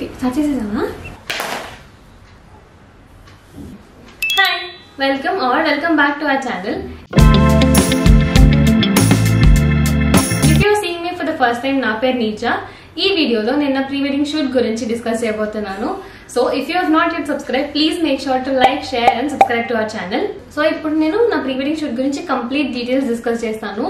Okay, Hi, welcome back to our channel. If you are seeing me for the first time, na per Neecha. ఈ వీడియోలో నేను నా pre wedding shoot గురించి discuss చేయబోతున్నాను. So if you have not yet subscribe, please make sure to like, share and subscribe to our channel. So ఇప్పుడు నేను నా pre wedding shoot గురించి కంప్లీట్ డీటెయిల్స్ డిస్కస్ చేస్తాను.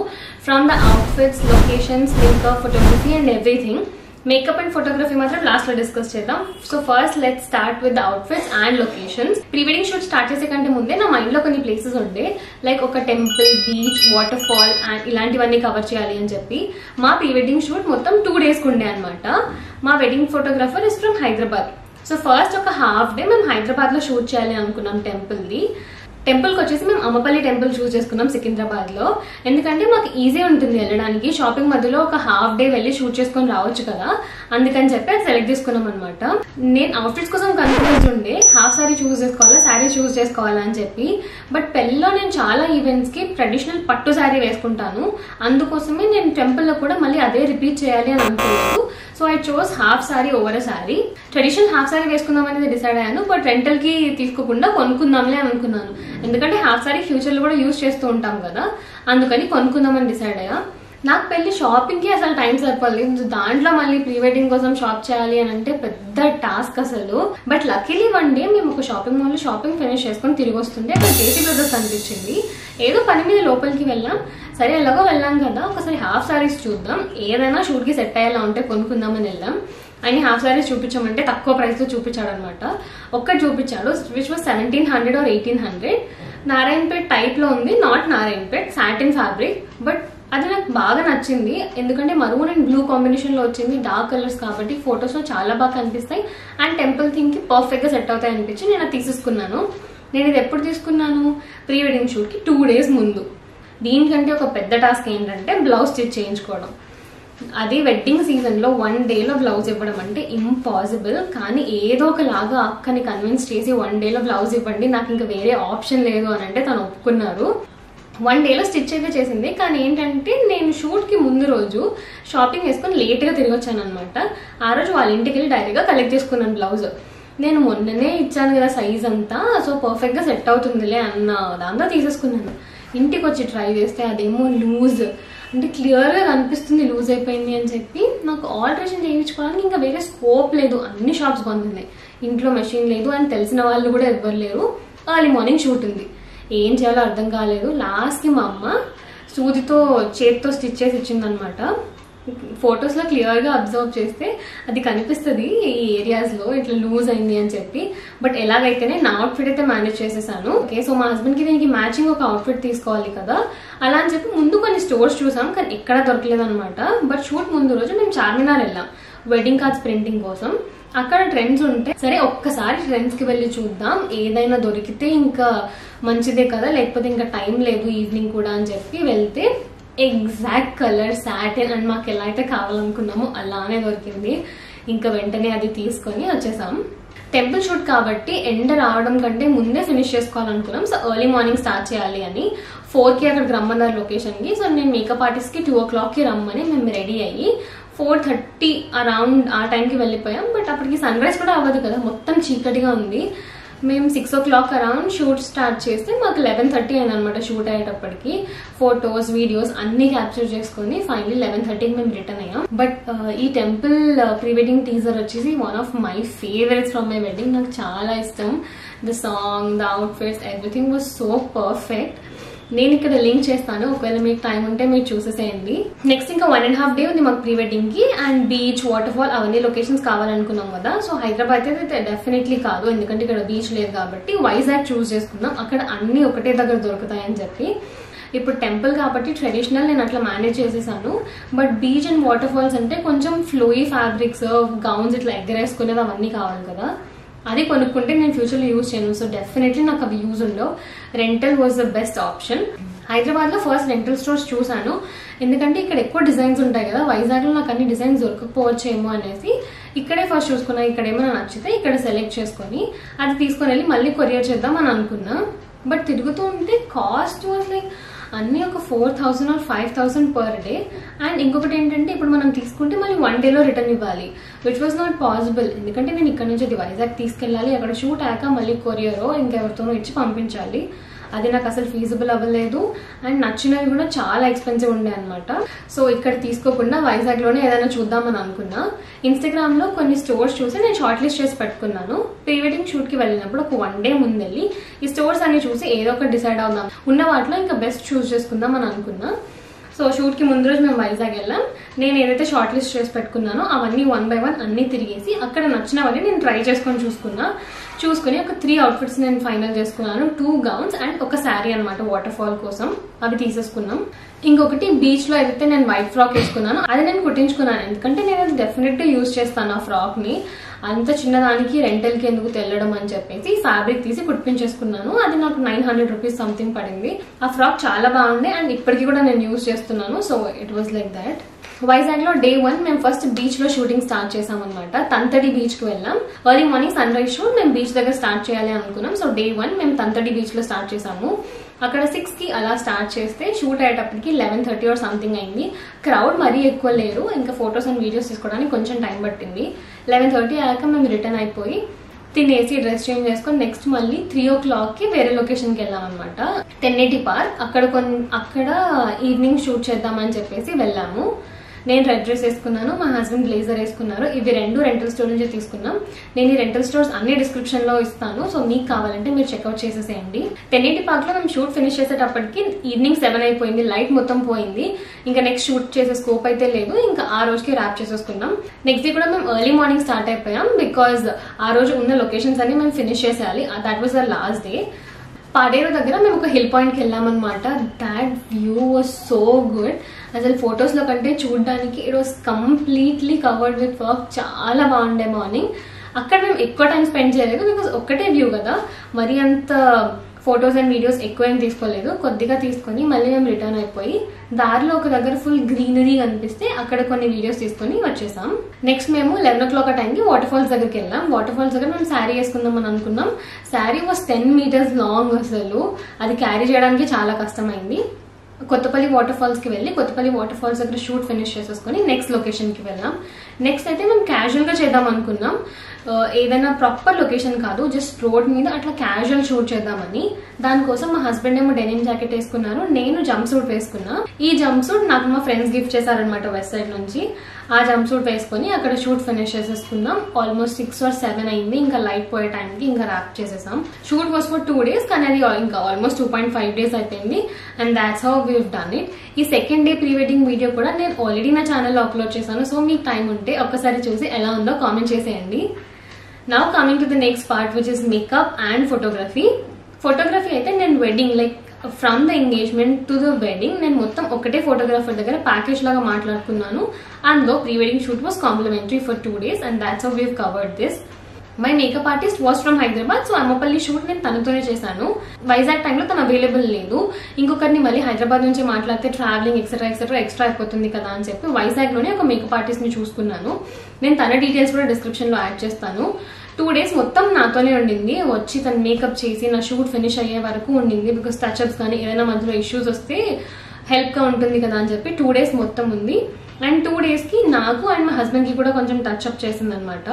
From the outfits, locations, makeup, photography and everything. Makeup and photography మాత్రం last లో discuss చేద్దాం. So first let's start with the outfits and locations. Pre wedding shoot start చేసే కంటే ముందే నా mind లో కొన్ని ప్లేసెస్ ఉండే, లైక్ ఒక temple, beach, water fall and ఇలాంటివన్నీ కవర్ చేయాలి అని చెప్పి. మా ప్రీ వెడ్డింగ్ షూట్ మొత్తం 2 days ఉండే అనమాట. మా wedding photographer is from Hyderabad. So first ఒక హాఫ్ డే మేము హైదరాబాద్ లో షూట్ చేయాలి అనుకున్నాం టెంపుల్ ది. టెంపుల్ కి వచ్చేసి మేము అమ్మపల్లి టెంపుల్ చూస్ చేసుకున్నాం సికింద్రాబాద్ లో. ఎందుకంటే మాకు ఈజీ ఉంటుంది వెళ్ళడానికి, షాపింగ్ మధ్యలో ఒక హాఫ్ డే వెళ్ళి షూట్ చేసుకొని రావచ్చు కదా, అందుకని చెప్పి అది సెలెక్ట్ చేసుకున్నాం అనమాట. నేను అవుట్ఫిట్స్ కోసం కన్ఫ్యూజ్ ఉండే, హాఫ్ సారీ చూస్ చేసుకోవాలా, శారీ చూస్ చేసుకోవాలా అని చెప్పి. బట్ పెళ్లిలో నేను చాలా ఈవెంట్స్ కి ట్రెడిషనల్ పట్టు శారీ వేసుకుంటాను, అందుకోసమే నేను టెంపుల్ లో కూడా మళ్ళీ అదే రిపీట్ చేయాలి అని అనుకోలేదు. So I chose half sorry over a sorry. Traditional half sorry వేసుకుందాం అనేది డిసైడ్ అయ్యాను, బట్ రెంటల్ కి తీసుకోకుండా కొనుక్కుందాంలే అనుకున్నాను. ఎందుకంటే హాఫ్ సారీ ఫ్యూచర్ లో కూడా యూజ్ చేస్తూ ఉంటాం కదా, అందుకని కొనుక్కుందామని డిసైడ్ అయ్యా. నాకు పెళ్లి షాపింగ్ కి అసలు టైం సరిపోలేదు, దాంట్లో మళ్ళీ ప్రీ వెడ్డింగ్ కోసం షాప్ చేయాలి అని అంటే పెద్ద టాస్క్ అసలు. బట్ లక్కీలీ వన్ డే మేము ఒక షాపింగ్ మాల్ లో షాపింగ్ ఫినిష్ చేసుకుని తిరిగి వస్తుంటే అక్కడ జేసీ బ్రదర్స్ అనిపించింది. ఏదో పని మీద లోపలికి వెళ్ళాం. సరే ఎలాగో వెళ్ళాం కదా, ఒకసారి హాఫ్ సారీస్ చూద్దాం, ఏదైనా షూట్ కి సెట్ అయ్యేలా ఉంటే కొనుక్కుందామని వెళ్ళాం. ఆయన హాఫ్ సారీస్ చూపించామంటే తక్కువ ప్రైస్ లో చూపించాడు అనమాట. ఒక్కటి చూపించాడు, which was 1700 or 1800. Narayanpet type లో ఉంది, not Narayanpet, satin fabric. But అది నాకు బాగా నచ్చింది, ఎందుకంటే మరూన్ అండ్ బ్లూ కాంబినేషన్ లో వచ్చింది, డార్క్ కలర్స్ కాబట్టి ఫొటోస్ లో చాలా బాగా కనిపిస్తాయి అండ్ టెంపుల్ థీమ్ కి పర్ఫెక్ట్ గా సెట్ అవుతాయి అనిపించి నేను అది తీసేసుకున్నాను. నేను ఇది ఎప్పుడు తీసుకున్నాను, ప్రీ వెడ్డింగ్ షూట్ కి 2 days ముందు. దీనికంటే ఒక పెద్ద టాస్క్ ఏంటంటే బ్లౌజ్ స్టిచ్ చేయించుకోవడం. అది వెడ్డింగ్ సీజన్ లో 1 day లో బ్లౌజ్ ఇవ్వడం అంటే ఇంపాసిబుల్. కానీ ఏదో ఒకలాగా అక్కని కన్విన్స్ చేసి 1 day లో బ్లౌజ్ ఇవ్వండి, నాకు ఇంకా వేరే ఆప్షన్ లేదు అని అంటే తను ఒప్పుకున్నారు. 1 day లో స్టిచ్ అయితే చేసింది. కానీ ఏంటంటే నేను షూట్ కి ముందు రోజు షాపింగ్ వేసుకుని లేట్ గా తిరిగి వచ్చాను అనమాట. ఆ రోజు వాళ్ళ ఇంటికి వెళ్ళి డైరెక్ట్ గా కలెక్ట్ చేసుకున్నాను బ్లౌజ్. నేను మొన్ననే ఇచ్చాను కదా సైజ్ అంతా, సో పర్ఫెక్ట్ గా సెట్ అవుతుందిలే అన్న దాంతో తీసేసుకున్నాను. ఇంటికి వచ్చి ట్రై చేస్తే అదేమో లూజ్, అంటే క్లియర్ గా కనిపిస్తుంది లూజ్ అయిపోయింది అని చెప్పి. నాకు ఆల్టరేషన్ చేయించుకోవడానికి ఇంకా వేరే స్కోప్ లేదు, అన్ని షాప్స్ బంద్ ఉన్నాయి, ఇంట్లో మెషిన్ లేదు అని తెలిసిన వాళ్ళు కూడా ఎవ్వరు లేరు. ఎర్లీ మార్నింగ్ షూట్ ఉంది, ఏం చేయాలో అర్థం కాలేదు. లాస్ట్ కి మా అమ్మ సూదితో చేతితో స్టిచ్ చేసి ఇచ్చింది అనమాట. ఫొటోస్ లో క్లియర్ గా అబ్జర్వ్ చేస్తే అది కనిపిస్తుంది ఈ ఏరియాస్ లో ఇట్లా లూజ్ అయింది అని చెప్పి. బట్ ఎలాగైతేనే నా అవుట్ఫిట్ అయితే మేనేజ్ చేసేసాను. ఓకే, సో మా హస్బెండ్ కి దీనికి మ్యాచింగ్ ఒక అవుట్ఫిట్ తీసుకోవాలి కదా, అలా అని చెప్పి ముందు కొన్ని స్టోర్స్ చూసాం, కానీ ఎక్కడా దొరకలేదు అనమాట. బట్ షూట్ ముందు రోజు మేము చార్మినార్ వెళ్ళాం వెడ్డింగ్ కార్డ్స్ ప్రింటింగ్ కోసం. అక్కడ ట్రెండ్స్ ఉంటే సరే ఒక్కసారి ట్రెండ్స్ కి వెళ్ళి చూద్దాం, ఏదైనా దొరికితే ఇంకా మంచిదే కదా, లేకపోతే ఇంకా టైం లేదు ఈవినింగ్ కూడా అని చెప్పి వెళ్తే ఎగ్జాక్ట్ కలర్ సాటిన్ అండ్ మాకు ఎలా అయితే కావాలనుకున్నామో అలానే దొరికింది. ఇంకా వెంటనే అది తీసుకొని వచ్చేసాం. టెంపుల్ షూట్ కాబట్టి ఎండ రావడం కంటే ముందే ఫినిష్ చేసుకోవాలనుకున్నాం. సో ఎర్లీ మార్నింగ్ స్టార్ట్ చేయాలి అని 4కి అక్కడికి రమ్మన్నారు లొకేషన్ కి. సో నేను మేకప్ ఆర్టిస్ట్ కి 2 o'clock రమ్మని మేము రెడీ అయ్యి 4:30 అరౌండ్ ఆ టైంకి వెళ్ళిపోయాం. బట్ అప్పటికి సన్ రైజ్ కూడా అవ్వదు కదా, మొత్తం చీకటిగా ఉంది. మేము 6 o'clock అరౌండ్ షూట్ స్టార్ట్ చేస్తే మాకు 11:30 అయింది అనమాట. షూట్ అయ్యేటప్పటికి ఫొటోస్, వీడియోస్ అన్ని క్యాప్చర్ చేసుకుని ఫైనలీ 11:30కి మేము రిటర్న్ అయ్యాం. బట్ ఈ టెంపుల్ ప్రీ వెడ్డింగ్ టీజర్ వచ్చేసి one of my favourites from my wedding. నాకు చాలా ఇష్టం. The song, the outfits, everything was so perfect. నేను ఇక్కడ లింక్ చేస్తాను, ఒకవేళ మీకు టైం ఉంటే మీరు చూసేసేయండి. నెక్స్ట్ ఇంకా 1.5 day ఉంది మాకు ప్రీ వెడ్డింగ్ కి. అండ్ బీచ్, వాటర్ ఫాల్ అవన్నీ లొకేషన్స్ కావాలనుకున్నాం కదా. సో హైదరాబాద్ అయితే డెఫినెట్లీ కాదు, ఎందుకంటే ఇక్కడ బీచ్ లేదు కాబట్టి వైజాగ్ చూస్ చేసుకున్నాం. అక్కడ అన్ని ఒకటే దగ్గర దొరుకుతాయని చెప్పి. ఇప్పుడు టెంపుల్ కాబట్టి ట్రెడిషనల్ నేను అట్లా మేనేజ్ చేసేసాను. But beach and waterfalls అంటే కొంచెం ఫ్లోయీ ఫ్యాబ్రిక్స్, గౌన్స్ ఇట్లా ఎగ్గరేసుకునేది అవన్నీ కావాలి కదా, అది కొనుక్కుంటే నేను ఫ్యూచర్ లో యూజ్ చేయను. సో డెఫినెట్లీ నాకు అవి యూజ్ ఉండవు. Rental was the best option. Hyderabad లో ఫస్ట్ రెంటల్ స్టోర్స్ చూసాను, ఎందుకంటే ఇక్కడ ఎక్కువ డిజైన్స్ ఉంటాయి కదా, వైజాగ్ లో నాకు అన్ని డిజైన్స్ దొరకకపోవచ్చేమో అనేసి ఇక్కడే ఫస్ట్ చూసుకున్నా. ఇక్కడ ఏమైనా నచ్చితే ఇక్కడ సెలెక్ట్ చేసుకొని అది తీసుకొని వెళ్ళి మళ్ళీ కొరియర్ చేద్దాం అని అనుకున్నా. బట్ తిరుగుతూ ఉంటే కాస్ట్ వాజ్ లైక్ అన్నీ ఒక 4,000 or 5,000 per day. అండ్ ఇంకొకటి ఏంటంటే ఇప్పుడు మనం తీసుకుంటే మళ్ళీ 1 dayలో రిటర్న్ ఇవ్వాలి, విచ్ వాజ్ నాట్ పాసిబుల్. ఎందుకంటే నేను ఇక్కడ నుంచి వైజాగ్ తీసుకెళ్ళాలి, అక్కడ షూట్ అయ్యాక మళ్ళీ కొరియరో ఇంకెవరితోనో ఇచ్చి పంపించాలి. అది నాకు అసలు ఫీజిబుల్ అవ్వలేదు. అండ్ నచ్చినవి కూడా చాలా ఎక్స్పెన్సివ్ ఉండే అనమాట. సో ఇక్కడ తీసుకోకుండా వైజాగ్లోనే ఏదైనా చూద్దామని అనుకున్నా. ఇన్స్టాగ్రామ్లో కొన్ని స్టోర్స్ చూసి నేను షార్ట్ లిస్ట్ చేసి పెట్టుకున్నాను. ప్రీ వెడ్డింగ్ షూట్కి వెళ్ళినప్పుడు ఒక 1 day ముందెళ్ళి ఈ స్టోర్స్ అన్ని చూసి ఏదో ఒకటి డిసైడ్ అవుదాం, ఉన్న వాటిలో ఇంకా బెస్ట్ చూస్ చేసుకుందాం అని అనుకున్నా. సో షూట్కి ముందు రోజు మేము వైజాగ్ వెళ్ళాం. నేను ఏదైతే షార్ట్ లిస్ట్ చేసి పెట్టుకున్నానో అవన్నీ 1 by 1 అన్నీ తిరిగేసి అక్కడ నచ్చినవన్నీ నేను ట్రై చేసుకొని చూసుకుని ఒక 3 outfits నేను ఫైనల్ చేసుకున్నాను. 2 gowns అండ్ ఒక శారీ అనమాట వాటర్ ఫాల్ కోసం, అవి తీసేసుకున్నాం. ఇంకొకటి బీచ్ లో ఏదైతే నేను వైట్ ఫ్రాక్ వేసుకున్నాను అది నేను కుట్టించుకున్నాను, ఎందుకంటే నేను అది డెఫినెట్ గా యూజ్ చేస్తాను ఆ ఫ్రాక్ ని. అంత చిన్నదానికి రెంటల్ కి ఎందుకు తెల్లడం అని చెప్పేసి ఫ్యాబ్రిక్ తీసి కుట్టించేసుకున్నాను. అది నాకు 900 rupees సంథింగ్ పడింది. ఆ ఫ్రాక్ చాలా బాగుంది అండ్ ఇప్పటికీ కూడా నేను యూజ్ చేస్తున్నాను. So it was like that. Vizag లో Day 1 మేము ఫస్ట్ బీచ్ లో షూటింగ్ స్టార్ట్ చేసాం అనమాట. తంతడి బీచ్ కి వెళ్ళాం. Early morning sunrise shoot మేము బీచ్ దగ్గర స్టార్ట్ చేయాలి అనుకున్నాం. సో Day 1 మేము తంతడి బీచ్ లో స్టార్ట్ చేసాము. అక్కడ 6 కి అలా స్టార్ట్ చేస్తే షూట్ అయ్యేటప్పటికి 11:30 or సంథింగ్ అయింది. క్రౌడ్ మరీ ఎక్కువ లేరు, ఇంకా ఫొటోస్ అండ్ వీడియోస్ తీసుకోవడానికి కొంచెం టైం పట్టింది. 11:30 అయ్యాక మేము రిటర్న్ అయిపోయి తినేసి డ్రెస్ చేంజ్ చేసుకొని నెక్స్ట్ మళ్ళీ 3 o'clock కి వేరే లొకేషన్ కి వెళ్ళాం అనమాట. 1080 పార్క్. అక్కడ ఈవినింగ్ షూట్ చేద్దామని చెప్పేసి వెళ్ళాము. నేను రెడ్ డ్రెస్ వేసుకున్నాను, మా హస్బెండ్ బ్లేజర్ వేసుకున్నారు. ఇవి 2 రెంటల్ స్టోర్ నుంచి తీసుకున్నాం. నేను ఈ రెంటల్ స్టోర్స్ అన్ని డిస్క్రిప్షన్ లో ఇస్తాను, సో మీకు కావాలంటే మీరు చెక్అవుట్ చేసేసేయండి. 1080 పార్క్ లో మేము షూట్ ఫినిష్ చేసేటప్పటికి ఈవినింగ్ 7 అయిపోయింది, లైట్ మొత్తం పోయింది. ఇంకా నెక్స్ట్ షూట్ చేసే స్కోప్ అయితే లేదు, ఇంకా ఆ రోజుకి ర్యాప్ చేసేసుకున్నాం. నెక్స్ట్ డే కూడా మేము ఎర్లీ మార్నింగ్ స్టార్ట్ అయిపోయాం, బికాజ్ ఆ రోజు ఉన్న లొకేషన్స్ అన్ని మేము ఫినిష్ చేసేయాలి. That was the last day. Paderu దగ్గర మేము ఒక హిల్ పాయింట్ కి వెళ్ళాం అనమాట. That view was so good. అసలు ఫొటోస్ లో కంటే చూడడానికి it was completely covered with work. చాలా బాగుండే మార్నింగ్. అక్కడ మేము ఎక్కువ టైం స్పెండ్ చేయలేదు, బికాస్ ఒక్కటే వ్యూ కదా, మరి అంత ఫొటోస్ అండ్ వీడియోస్ ఎక్కువ ఏం తీసుకోలేదు. కొద్దిగా తీసుకొని మళ్ళీ మేము రిటర్న్ అయిపోయి దారిలో ఒక దగ్గర ఫుల్ గ్రీనరీ కనిపిస్తే అక్కడ కొన్ని వీడియోస్ తీసుకొని వచ్చేసాం. నెక్స్ట్ మేము 11 o'clock ఆ టైంకి వాటర్ ఫాల్స్ దగ్గరికి వెళ్ళాం. వాటర్ ఫాల్స్ దగ్గర మేము శారీ వేసుకుందాం అని అనుకున్నాం. Sari was 10 meters long. అసలు అది క్యారీ చేయడానికి చాలా కష్టమైంది. కొత్తపల్లి వాటర్ ఫాల్స్ కి వెళ్ళి కొత్తపల్లి వాటర్ ఫాల్స్ దగ్గర షూట్ ఫినిష్ చేసేసుకొని నెక్స్ట్ లొకేషన్ కి వెళ్ళాం. నెక్స్ట్ అయితే మేము క్యాజువల్ గా చేద్దాం అనుకున్నాం, ఏదైనా ప్రాపర్ లొకేషన్ కాదు, జస్ట్ రోడ్ మీద అట్లా క్యాజువల్ షూట్ చేద్దామని. దానికోసం మా హస్బెండ్ ఏమో డెనిమ్ జాకెట్ వేసుకున్నారు, నేను జంప్ సూట్ వేసుకున్నా. ఈ జంప్ సూట్ నాకు మా ఫ్రెండ్స్ గిఫ్ట్ చేశారనమాట వెస్ట్ సైడ్ నుంచి. ఆ జంప్ సూట్ వేసుకొని అక్కడ షూట్ ఫినిష్ చేసేసుకున్నాం. ఆల్మోస్ట్ 6 or 7 అయింది. ఇంకా లైట్ పోయే టైంకి ఇంకా ర్యాప్ చేసేసాం. షూట్ వాస్ ఫర్ 2 days, కానీ అది ఇంకా ఆల్మోస్ట్ 2.5 days అయిపోయింది. And that's how we've done it. ఈ second day pre wedding video కూడా నేను ఆల్రెడీ నా ఛానల్లో అప్లోడ్ చేశాను. సో మీకు టైం ఉంటే ఒక్కసారి చూసి ఎలా ఉందో కామెంట్ చేసేయండి. Now coming to the next part, which is makeup and photography. Photography అయితే నేను wedding like from the engagement to the wedding నేను మొత్తం ఒకటే ఫోటోగ్రాఫర్ దగ్గర ప్యాకేజ్ లాగా మాట్లాడుకున్నాను. అందులో pre wedding shoot was complimentary for 2 days and that's how we've covered this. My makeup artist was from Hyderabad. So Ammapalli shoot నేను తనతోనే చేశాను. వైజాగ్ టైంలో తను అవైలబుల్ లేదు. ఇంకొకరిని మళ్ళీ హైదరాబాద్ నుంచి మాట్లాడితే ట్రావెలింగ్ ఎక్సెట్రా అయిపోతుంది కదా అని చెప్పి వైజాగ్ లోనే ఒక మేకప్ ఆర్టిస్ట్ ని చూసుకున్నాను. నేను తన డీటెయిల్స్ కూడా డిస్క్రిప్షన్ లో యాడ్ చేస్తాను. 2 days మొత్తం నాతోనే ఉండింది. వచ్చి తను మేకప్ చేసి నా షూట్ ఫినిష్ అయ్యే వరకు ఉండింది. బికాస్ టచ్అప్స్ కానీ ఏదైనా మధ్యలో ఇష్యూస్ వస్తే హెల్ప్ గా ఉంటుంది కదా అని చెప్పి 2 days మొత్తం ఉంది. అండ్ 2 days కి నాకు అండ్ మా హస్బెండ్ కి కూడా కొంచెం టచ్అప్ చేసింది అనమాట.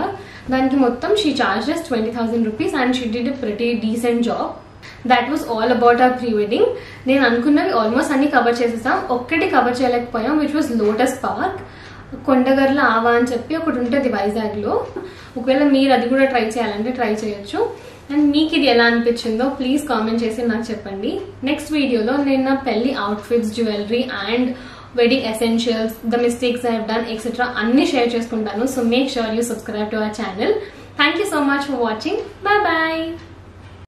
దానికి మొత్తం she charges 20,000 rupees and she did a pretty decent job. That was all about our pre wedding. నేను అనుకున్నవి ఆల్మోస్ట్ అన్ని కవర్ చేసేసాం. ఒక్కటి కవర్ చేయలేకపోయాం, which was lotus park. Kondakarla Ava అని చెప్పి ఒకటి ఉంటుంది వైజాగ్ లో. ఒకవేళ మీరు అది కూడా ట్రై చేయాలంటే ట్రై చేయొచ్చు. అండ్ మీకు ఇది ఎలా అనిపించిందో ప్లీజ్ కామెంట్ చేసి నాకు చెప్పండి. నెక్స్ట్ వీడియోలో నేను నా పెళ్లి outfits, jewellery and wedding essentials, the mistakes I have done, etc. అన్ని షేర్ చేసుకుంటాను. So make sure you subscribe to our channel. Thank you so much for watching. Bye bye.